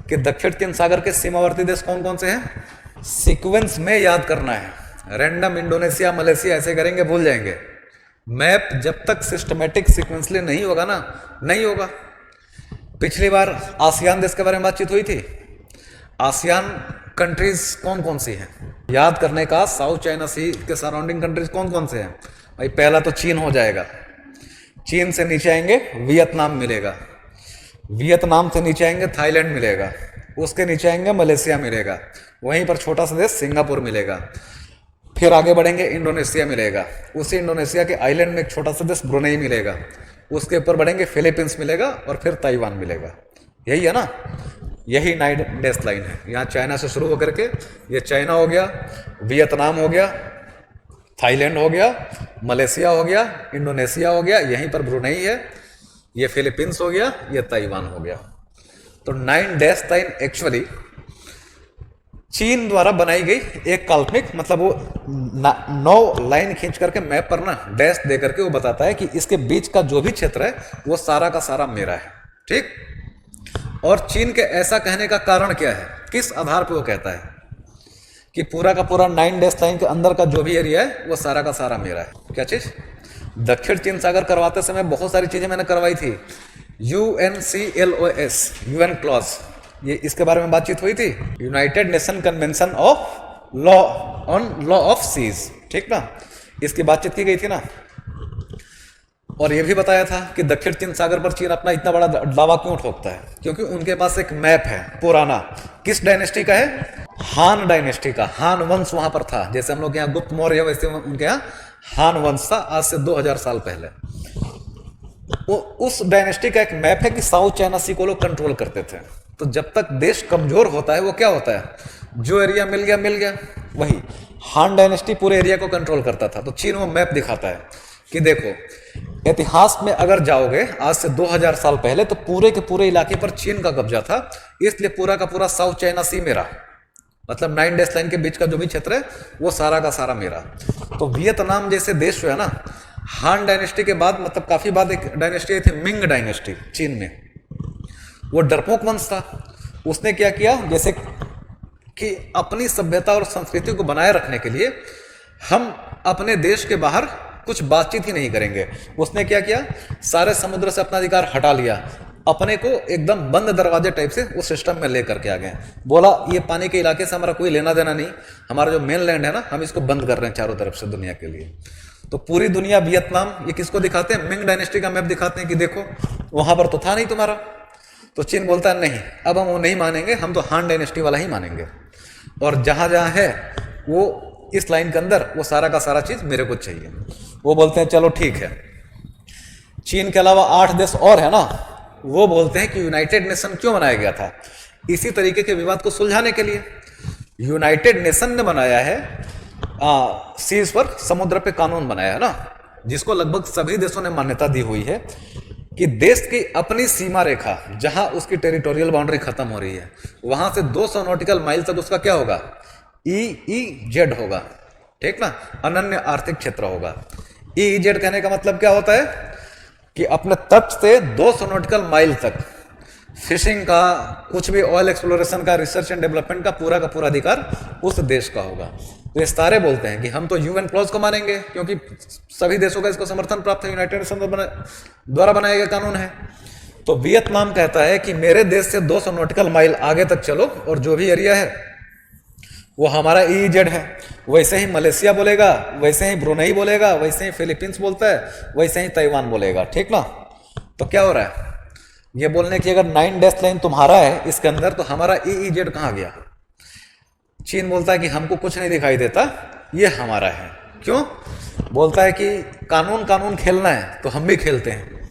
कि दक्षिण चीन सागर के सीमावर्ती देश कौन कौन से हैं, सीक्वेंस में याद करना है, रैंडम इंडोनेशिया मलेशिया ऐसे करेंगे भूल जाएंगे। मैप जब तक सिस्टमेटिक सीक्वेंसली नहीं होगा ना, नहीं होगा। पिछली बार आसियान देश के बारे में बातचीत हुई थी। आसियान कंट्रीज कौन कौन सी हैं याद करने का, साउथ चाइना सी के सराउंडिंग कंट्रीज कौन कौन से हैं भाई। पहला तो चीन हो जाएगा, चीन से नीचे आएंगे वियतनाम मिलेगा, वियतनाम से नीचे आएंगे थाईलैंड मिलेगा, उसके नीचे आएंगे मलेशिया मिलेगा, वहीं पर छोटा सा देश सिंगापुर मिलेगा। फिर आगे बढ़ेंगे इंडोनेशिया मिलेगा, उसी इंडोनेशिया के आइलैंड में एक छोटा सा देश ब्रुनेई मिलेगा, उसके ऊपर बढ़ेंगे फिलीपींस मिलेगा और फिर ताइवान मिलेगा। यही है ना, यही 9 डैश लाइन है। यहाँ चाइना से शुरू होकर के ये चाइना हो गया, वियतनाम हो गया, थाईलैंड हो गया, मलेशिया हो गया, इंडोनेशिया हो गया, यहीं पर ब्रुनेई है, ये फिलीपींस हो गया, ये ताइवान हो गया। तो 9 डैश लाइन एक्चुअली चीन द्वारा बनाई गई एक काल्पनिक, मतलब वो 9 लाइन खींच करके मैप पर ना डैश दे करके वो बताता है कि इसके बीच का जो भी क्षेत्र है वो सारा का सारा मेरा है, ठीक। और चीन के ऐसा कहने का कारण क्या है, किस आधार पे वो कहता है कि पूरा का पूरा 9 डैश लाइन के अंदर का जो भी एरिया है वो सारा का सारा मेरा है। क्या चीज, दक्षिण चीन सागर करवाते समय बहुत सारी चीजें मैंने करवाई थी। UNCLOS, UN क्लॉज, ये इसके बारे में बातचीत हुई थी, United Nation convention of law on law of seas, ठीक ना, इसकी बातचीत की गई थी ना। और ये भी बताया था कि दक्षिण चीन सागर पर चीन अपना इतना बड़ा दावा क्यों ठोकता है, क्योंकि उनके पास एक मैप है पुराना, किस डायनेस्टी का है, हान डायनेस्टी का। हान वंश वहां पर था, जैसे हम लोग यहाँ गुप्त मौर्य, वैसे उनके यहाँ हान वंश था, आज से 2000 साल पहले। वो उस डायनेस्टी का एक मैप है कि साउथ चाइना सी को लोग कंट्रोल करते थे। तो जब तक देश कमजोर होता है वो क्या होता है, जो एरिया मिल गया वही। हान डायनेस्टी पूरे एरिया को कंट्रोल करता था। तो चीन वो मैप दिखाता है कि देखो, इतिहास में अगर जाओगे आज से 2000 साल पहले, तो पूरे के पूरे इलाके पर चीन का कब्जा था, इसलिए पूरा का पूरा साउथ चाइना सी मेरा, मतलब 9 डैश लाइन के बीच का जो भी क्षेत्र है वो सारा का सारा मेरा। तो वियतनाम जैसे देश जो है ना, हान डायनेस्टी के बाद, मतलब काफी बाद एक डायनेस्टी आई थी मिंग डायनेस्टी चीन में, वो डरपोक वंश था। उसने क्या किया, जैसे कि अपनी सभ्यता और संस्कृति को बनाए रखने के लिए हम अपने देश के बाहर कुछ बातचीत ही नहीं करेंगे। उसने क्या किया, सारे समुद्र से अपना अधिकार हटा लिया, अपने को एकदम बंद दरवाजे टाइप से उस सिस्टम में लेकर के आ गए। बोला ये पानी के इलाके से हमारा कोई लेना देना नहीं, हमारा जो मेन लैंड है ना, हम इसको बंद कर रहे हैं चारों तरफ से दुनिया के लिए। तो पूरी दुनिया वियतनाम ये किसको दिखाते हैं, मिंग डायनेस्टी का मैप दिखाते हैं कि देखो वहां पर तो था नहीं तुम्हारा। तो चीन बोलता है नहीं, अब हम वो नहीं मानेंगे, हम तो हान डायनेस्टी वाला ही मानेंगे, और जहां जहां है वो इस लाइन के अंदर वो सारा का सारा चीज मेरे को चाहिए। वो बोलते हैं चलो ठीक है। चीन के अलावा 8 देश और है ना, वो बोलते हैं कि यूनाइटेड नेशन क्यों बनाया गया था, इसी तरीके के विवाद को सुलझाने के लिए। यूनाइटेड नेशन ने बनाया है, सीज पर, समुद्र पे कानून बनाया है ना, जिसको लगभग सभी देशों ने मान्यता दी हुई है कि देश की अपनी सीमा रेखा, जहां उसकी टेरिटोरियल बाउंड्री खत्म हो रही है, वहां से 200 नॉटिकल माइल तक उसका क्या होगा, EEZ होगा, ठीक ना, अनन्य आर्थिक क्षेत्र होगा। EEZ कहने का मतलब क्या होता है कि अपने तट से 200 नॉटिकल माइल तक फिशिंग का, कुछ भी ऑयल एक्सप्लोरेशन का, रिसर्च एंड डेवलपमेंट का पूरा अधिकार उस देश का होगा। तो ये सारे बोलते हैं कि हम तो UN क्लॉज को मानेंगे, क्योंकि सभी देशों का इसको समर्थन प्राप्त है, यूनाइटेड नेशन द्वारा बनाया गया कानून है। तो वियतनाम कहता है कि मेरे देश से 200 नॉटिकल माइल आगे तक चलो, और जो भी एरिया है वो हमारा EEZ है। वैसे ही मलेशिया बोलेगा, वैसे ही ब्रुनेई बोलेगा, वैसे ही फिलीपींस बोलता है, वैसे ही ताइवान बोलेगा, ठीक ना। तो क्या हो रहा है, ये बोलने की अगर 9 डैश लाइन तुम्हारा है इसके अंदर, तो हमारा EEZ कहाँ गया। चीन बोलता है कि हमको कुछ नहीं दिखाई देता, ये हमारा है। क्यों, बोलता है कि कानून खेलना है तो हम भी खेलते हैं।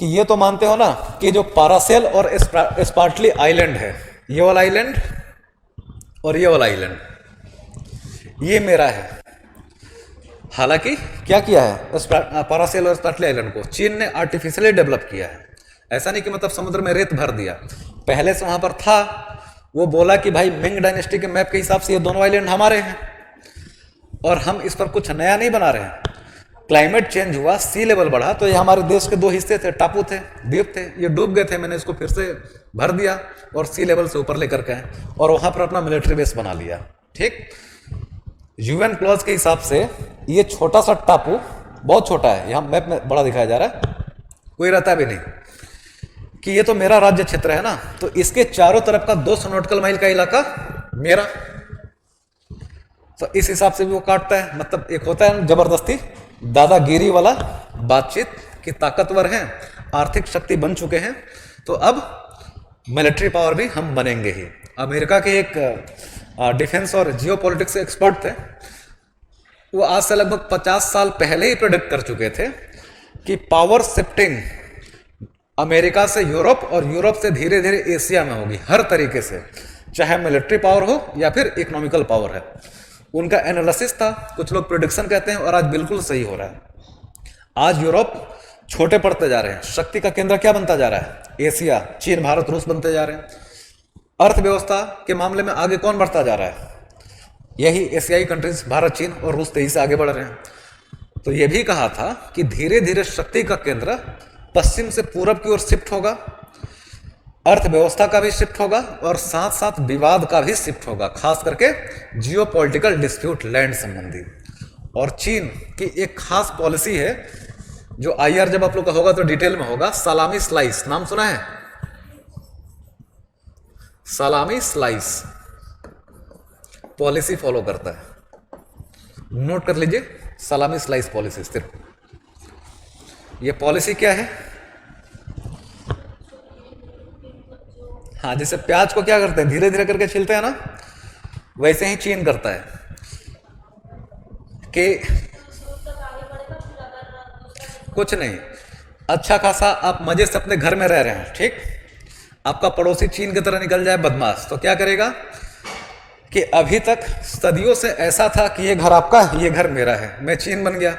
कि ये तो मानते हो ना कि जो पारासेल और स्पार्टली आइलैंड है, ये वाला आइलैंड और ये वाला आइलैंड, ये मेरा है। हालांकि क्या किया है, पारासेल और स्पार्टली आइलैंड को चीन ने आर्टिफिशियली डेवलप किया है। ऐसा नहीं कि मतलब समुद्र में रेत भर दिया, पहले से वहां पर था। वो बोला कि भाई मिंग डायनेस्टी के मैप के हिसाब से ये दोनों आइलैंड हमारे हैं, और हम इस पर कुछ नया नहीं बना रहे हैं। क्लाइमेट चेंज हुआ, सी लेवल बढ़ा, तो ये हमारे देश के दो हिस्से थे, टापू थे, द्वीप थे, ये डूब गए थे, मैंने इसको फिर से भर दिया और सी लेवल से ऊपर लेकर के आए और वहां पर अपना मिलिट्री बेस बना लिया। ठीक, यूएन क्लॉज के हिसाब से ये छोटा सा टापू, बहुत छोटा है, यहाँ मैप में बड़ा दिखाया जा रहा है, कोई रहता भी नहीं, कि ये तो मेरा राज्य क्षेत्र है ना, तो इसके चारों तरफ का 200 नॉटिकल माइल का इलाका मेरा, तो इस हिसाब से भी वो काटता है। मतलब एक होता है जबरदस्ती दादागिरी वाला बातचीत कि ताकतवर हैं, आर्थिक शक्ति बन चुके हैं, तो अब मिलिट्री पावर भी हम बनेंगे ही। अमेरिका के एक डिफेंस और जियोपॉलिटिक्स एक्सपर्ट थे, वो आज से लगभग 50 साल पहले ही प्रेडिक्ट कर चुके थे कि पावर शिफ्टिंग अमेरिका से यूरोप और यूरोप से धीरे धीरे एशिया में होगी, हर तरीके से, चाहे मिलिट्री पावर हो या फिर इकोनॉमिकल पावर है। उनका एनालिसिस था, कुछ लोग प्रेडिक्शन कहते हैं, और आज बिल्कुल सही हो रहा है। आज यूरोप छोटे पड़ते जा रहे हैं, शक्ति का केंद्र क्या बनता जा रहा है? एशिया, चीन, भारत, रूस बनते जा रहे हैं। अर्थव्यवस्था के मामले में आगे कौन बढ़ता जा रहा है? यही एशियाई कंट्रीज, भारत, चीन और रूस तेजी से आगे बढ़ रहे हैं। तो यह भी कहा था कि धीरे धीरे शक्ति का केंद्र पश्चिम से पूरब की ओर शिफ्ट होगा, अर्थव्यवस्था का भी शिफ्ट होगा और साथ साथ विवाद का भी शिफ्ट होगा, खास करके जियोपॉलिटिकल डिस्प्यूट, लैंड संबंधी। और चीन की एक खास पॉलिसी है जो आईआर जब आप लोग का होगा तो डिटेल में होगा, सलामी स्लाइस, नाम सुना है? सलामी स्लाइस पॉलिसी फॉलो करता है, नोट कर लीजिए, सलामी स्लाइस पॉलिसी। सिर्फ ये पॉलिसी क्या है? हाँ, जैसे प्याज को क्या करते हैं, धीरे धीरे करके छीलते हैं ना, वैसे ही चीन करता है कि कुछ नहीं, अच्छा खासा आप मजे से अपने घर में रह रहे हैं, ठीक, आपका पड़ोसी चीन की तरह निकल जाए बदमाश, तो क्या करेगा कि अभी तक सदियों से ऐसा था कि ये घर आपका, ये घर मेरा है, मैं चीन बन गया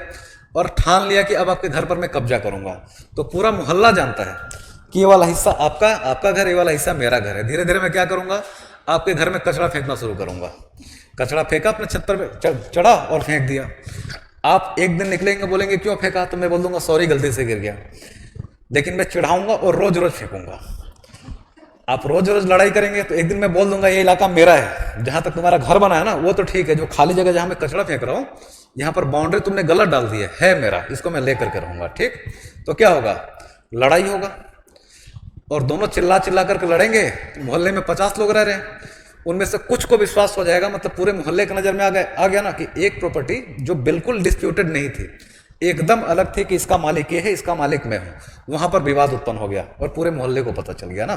और ठान लिया कि अब आपके घर पर मैं कब्जा करूंगा, तो पूरा मोहल्ला जानता है कि ये वाला हिस्सा आपका, आपका घर, ये वाला हिस्सा मेरा घर है। धीरे धीरे मैं क्या करूंगा, आपके घर में कचरा फेंकना शुरू करूंगा। कचरा फेंका, अपने छत पर चढ़ा और फेंक दिया। आप एक दिन निकलेंगे, बोलेंगे क्यों फेंका, तो मैं बोल दूंगा सॉरी, गलती से गिर गया। लेकिन मैं चिढ़ाऊंगा और रोज रोज फेंकूंगा। आप रोज रोज लड़ाई करेंगे तो एक दिन मैं बोल दूंगा ये इलाका मेरा है, जहां तक तुम्हारा घर बना है ना वो तो ठीक है, जो खाली जगह जहां मैं कचरा फेंक रहा हूं, यहाँ पर बाउंड्री तुमने गलत डाल दी है मेरा, इसको मैं लेकर के रहूंगा। ठीक, तो क्या होगा, लड़ाई होगा और दोनों चिल्ला चिल्ला करके लड़ेंगे। मोहल्ले में 50 लोग रह रहे हैं, उनमें से कुछ को विश्वास हो जाएगा, मतलब पूरे मोहल्ले की नजर में आ गया ना कि एक प्रॉपर्टी जो बिल्कुल डिस्प्यूटेड नहीं थी, एकदम अलग थी कि इसका मालिक ये है, इसका मालिक मैं हूं, वहां पर विवाद उत्पन्न हो गया और पूरे मोहल्ले को पता चल गया ना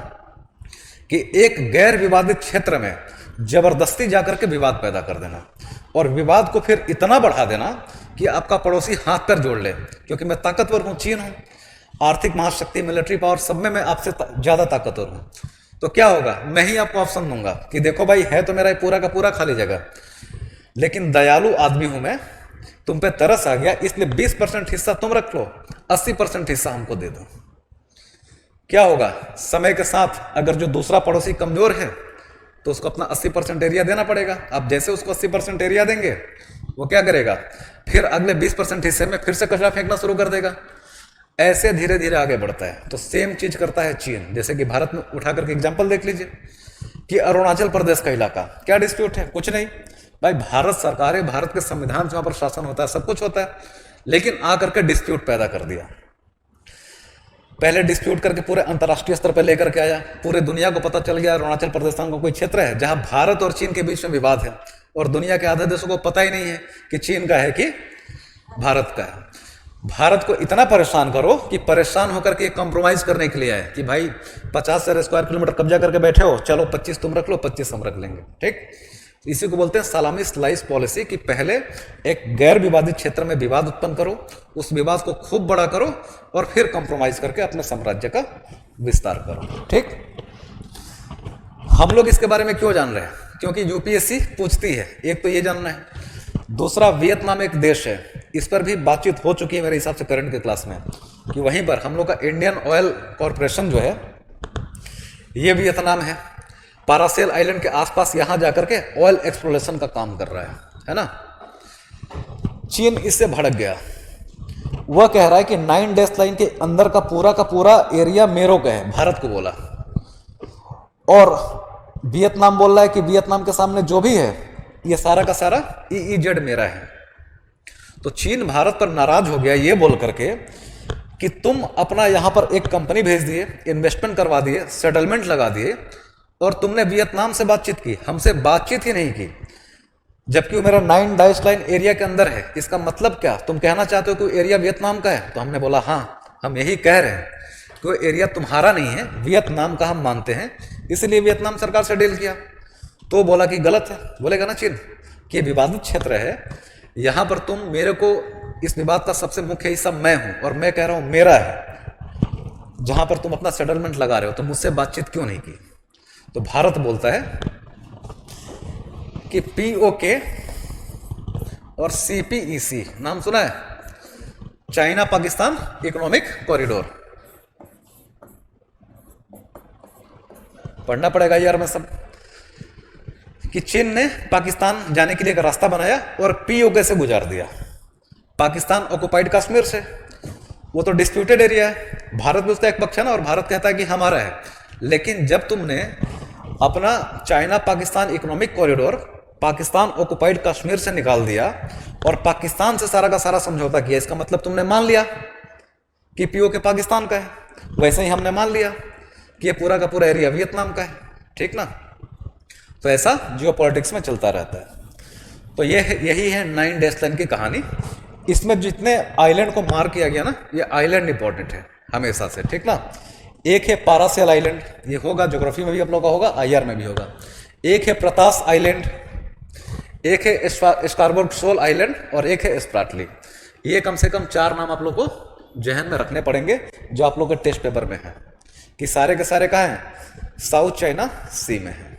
कि एक गैर विवादित क्षेत्र में जबरदस्ती जाकर के विवाद पैदा कर देना और विवाद को फिर इतना बढ़ा देना कि आपका पड़ोसी हाथ पैर जोड़ ले, क्योंकि मैं ताकतवर हूं, चीन हूं, आर्थिक महाशक्ति, मिलिट्री पावर, सब में मैं आपसे ज्यादा ताकतवर हूं। तो क्या होगा, मैं ही आपको ऑप्शन दूंगा कि देखो भाई, है तो मेरा पूरा का पूरा खाली जगह, लेकिन दयालु आदमी हूं मैं, तुम पे तरस आ गया, इसलिए 20% हिस्सा तुम रख लो, 80% हिस्सा हमको दे दो। क्या होगा, समय के साथ अगर जो दूसरा पड़ोसी कमजोर है तो उसको अपना 80% एरिया देना पड़ेगा। आप जैसे उसको 80% एरिया देंगे, वो क्या करेगा, फिर अगले 20% हिस्से में फिर से कचरा फेंकना शुरू कर देगा। ऐसे धीरे धीरे आगे बढ़ता है। तो सेम चीज करता है चीन। जैसे कि भारत में उठा करके एग्जांपल देख लीजिए कि अरुणाचल प्रदेश का इलाका, क्या डिस्प्यूट है, कुछ नहीं भाई, भारत सरकार है, भारत के संविधान से वहां पर शासन होता है, सब कुछ होता है, लेकिन आकर के डिस्प्यूट पैदा कर दिया। पहले डिस्प्यूट करके पूरे अंतर्राष्ट्रीय स्तर पर लेकर के आया, पूरे दुनिया को पता चल गया अरुणाचल प्रदेश नाम का कोई क्षेत्र है जहां भारत और चीन के बीच में विवाद है, और दुनिया के आधे देशों को पता ही नहीं है कि चीन का है कि भारत का है। भारत को इतना परेशान करो कि परेशान होकर के कंप्रोमाइज करने के लिए आए कि भाई 50 स्क्वायर किलोमीटर कब्जा करके बैठे हो, चलो 25 तुम रख लो, 25 हम रख लेंगे। ठीक, इसी को बोलते हैं सलामी स्लाइस पॉलिसी, कि पहले एक गैर विवादित क्षेत्र में विवाद उत्पन्न करो, उस विवाद को खूब बड़ा करो और फिर कंप्रोमाइज करके अपने साम्राज्य का विस्तार करो। ठीक, हम लोग इसके बारे में क्यों जान रहे हैं, क्योंकि यूपीएससी पूछती है, एक तो ये जानना है, दूसरा वियतनाम एक देश है, इस पर भी बातचीत हो चुकी है मेरे हिसाब से करंट के क्लास में, कि वहीं पर हम लोग का इंडियन ऑयल कॉरपोरेशन जो है ये वियतनाम है, पारासेल आइलैंड के आसपास यहां जाकर के ऑयल एक्सप्लोरेशन का काम कर रहा है ना। चीन इससे भड़क गया वह कह रहा है कि 9 डैश लाइन के अंदर का पूरा एरिया मेरे का है, भारत को बोला। और वियतनाम बोल रहा है कि वियतनाम के सामने जो भी है ये सारा का सारा EEZ मेरा है। तो चीन भारत पर नाराज हो गया ये बोल करके कि तुम अपना यहां पर एक कंपनी भेज दिए, इन्वेस्टमेंट करवा दिए, सेटलमेंट लगा दिए, और तुमने वियतनाम से बातचीत की, हमसे बातचीत ही नहीं की, जबकि वो मेरा 9 डैश लाइन एरिया के अंदर है। इसका मतलब क्या, तुम कहना चाहते हो कि एरिया वियतनाम का है? तो हमने बोला हाँ, हम यही कह रहे हैं कि वो एरिया तुम्हारा नहीं है, वियतनाम का हम मानते हैं, इसलिए वियतनाम सरकार से डील किया। तो बोला कि गलत है, बोलेगा ना चीन कि विवादित क्षेत्र है, यहां पर तुम मेरे को, इस विवाद का सबसे मुख्य हिस्सा मैं हूं और मैं कह रहा हूं मेरा है, जहां पर तुम अपना सेटलमेंट लगा रहे हो, तो मुझसे बातचीत क्यों नहीं की? तो भारत बोलता है कि POK और CPEC नाम सुना है, चाइना पाकिस्तान इकोनॉमिक कॉरिडोर। पढ़ना पड़ेगा यार मैं सब, कि चीन ने पाकिस्तान जाने के लिए एक रास्ता बनाया और POK से गुजार दिया। पाकिस्तान ऑक्युपाइड कश्मीर से, वो तो डिस्प्यूटेड एरिया है, भारत भी उसका एक पक्ष है ना, और भारत कहता है कि हमारा है। लेकिन जब तुमने अपना China Pakistan economic corridor Pakistan occupied Kashmir से निकाल दिया और पाकिस्तान से सारा का सारा समझौता किया, इसका मतलब तुमने मान लिया कि POK पाकिस्तान का है। वैसे ही हमने मान लिया कि ये पूरा का पूरा एरिया वियतनाम का है, ठीक ना। तो ऐसा जियोपॉलिटिक्स में चलता रहता है। तो यही है 9 डैश लाइन की कहानी। इसमें जितने आइलैंड को मार्क किया गया ना, ये आइलैंड इंपॉर्टेंट है हमेशा से, ठीक ना। एक है पारासेल आइलैंड, ये होगा ज्योग्राफी में भी आप लोग का होगा, IR में भी होगा। एक है प्रतास आइलैंड, एक है स्कारबोर्ड शोल आइलैंड, और एक है स्प्राटली। ये कम से कम 4 नाम आप लोग को जहन में रखने पड़ेंगे जो आप लोग के टेस्ट पेपर में है, कि सारे के सारे कहाँ हैं, साउथ चाइना सी में है।